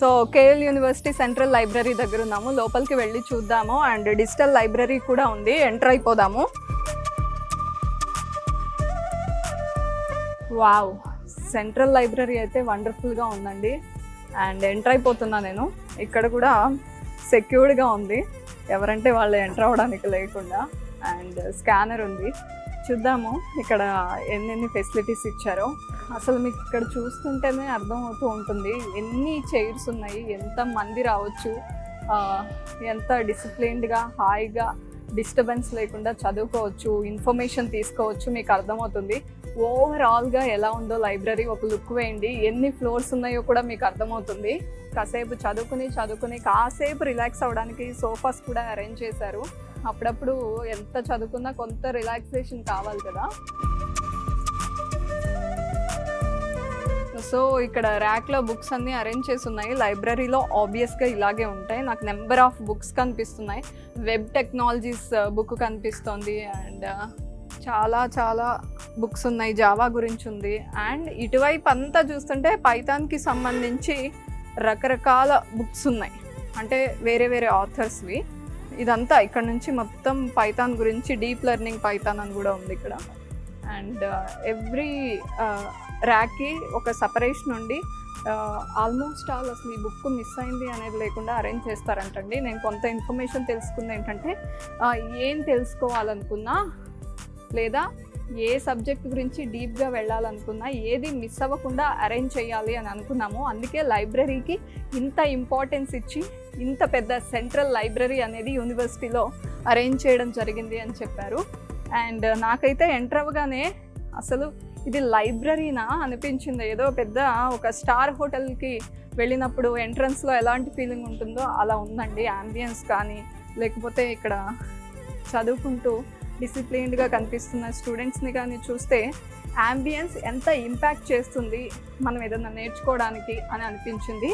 So KL university central library దగ్గర ఉన్నాము. లోపలికి వెళ్ళి చూద్దాము. అండ్ డిజిటల్ లైబ్రరీ కూడా ఉంది, ఎంటర్ అయిపోదాము. వావ్, సెంట్రల్ లైబ్రరీ అయితే వండర్ఫుల్గా ఉందండి. అండ్ ఎంటర్ అయిపోతున్నా నేను. ఇక్కడ కూడా సెక్యూర్డ్గా ఉంది, ఎవరంటే వాళ్ళు ఎంటర్ అవ్వడానికి లేకుండా. అండ్ స్కానర్ ఉంది, చూద్దాము ఇక్కడ ఎన్ని ఫెసిలిటీస్ ఇచ్చారో. అసలు మీకు ఇక్కడ చూస్తుంటేనే అర్థమవుతూ ఉంటుంది ఎన్ని చైర్స్ ఉన్నాయి, ఎంత మంది రావచ్చు, ఎంత డిసిప్లిన్డ్గా హాయిగా డిస్టర్బెన్స్ లేకుండా చదువుకోవచ్చు, ఇన్ఫర్మేషన్ తీసుకోవచ్చు. మీకు అర్థమవుతుంది ఓవరాల్గా ఎలా ఉందో లైబ్రరీ. ఒక లుక్ వేయండి, ఎన్ని ఫ్లోర్స్ ఉన్నాయో కూడా మీకు అర్థమవుతుంది. కాసేపు చదువుకుని కాసేపు రిలాక్స్ అవ్వడానికి సోఫాస్ కూడా అరేంజ్ చేశారు. అప్పుడప్పుడు ఎంత చదువుకున్నా కొంత రిలాక్సేషన్ కావాలి కదా. సో ఇక్కడ ర్యాక్లో బుక్స్ అన్నీ అరేంజ్ చేసి ఉన్నాయి. లైబ్రరీలో ఆబ్వియస్గా ఇలాగే ఉంటాయి. నాకు నెంబర్ ఆఫ్ బుక్స్ కనిపిస్తున్నాయి. వెబ్ టెక్నాలజీస్ బుక్ కనిపిస్తుంది. అండ్ చాలా బుక్స్ ఉన్నాయి, జావా గురించి ఉంది. అండ్ ఇటువైపు అంతా చూస్తుంటే పైథాన్కి సంబంధించి రకరకాల బుక్స్ ఉన్నాయి, అంటే వేరే ఆథర్స్వి. ఇదంతా ఇక్కడ నుంచి మొత్తం పైథాన్ గురించి, డీప్ లెర్నింగ్ పైథాన్ అని కూడా ఉంది ఇక్కడ. అండ్ ఎవ్రీ ర్యాక్కి ఒక సపరేషన్ ఉండి ఆల్మోస్ట్ ఆల్ అసలు ఈ బుక్ మిస్ అయింది అనేది లేకుండా అరేంజ్ చేస్తారంటండి. నేను కొంత ఇన్ఫర్మేషన్ తెలుసుకుంది ఏంటంటే, ఏం తెలుసుకోవాలనుకున్నా లేదా ఏ సబ్జెక్ట్ గురించి డీప్గా వెళ్ళాలనుకున్నా ఏది మిస్ అవ్వకుండా అరేంజ్ చేయాలి అని అనుకున్నాము. అందుకే లైబ్రరీకి ఇంత ఇంపార్టెన్స్ ఇచ్చి ఇంత పెద్ద సెంట్రల్ లైబ్రరీ అనేది యూనివర్సిటీలో అరేంజ్ చేయడం జరిగింది అని చెప్పారు. అండ్ నాకైతే ఎంటర్ అవ్వగానే అసలు ఇది లైబ్రరీనా అనిపించింది. ఏదో పెద్ద ఒక స్టార్ హోటల్కి వెళ్ళినప్పుడు ఎంట్రన్స్లో ఎలాంటి ఫీలింగ్ ఉంటుందో అలా ఉందండి. యాంబియన్స్ కానీ, లేకపోతే ఇక్కడ చదువుకుంటూ డిసిప్లిన్డ్గా కనిపిస్తున్న స్టూడెంట్స్ని కానీ చూస్తే యాంబియన్స్ ఎంత ఇంపాక్ట్ చేస్తుంది మనం ఏదైనా నేర్చుకోవడానికి అని అనిపించింది.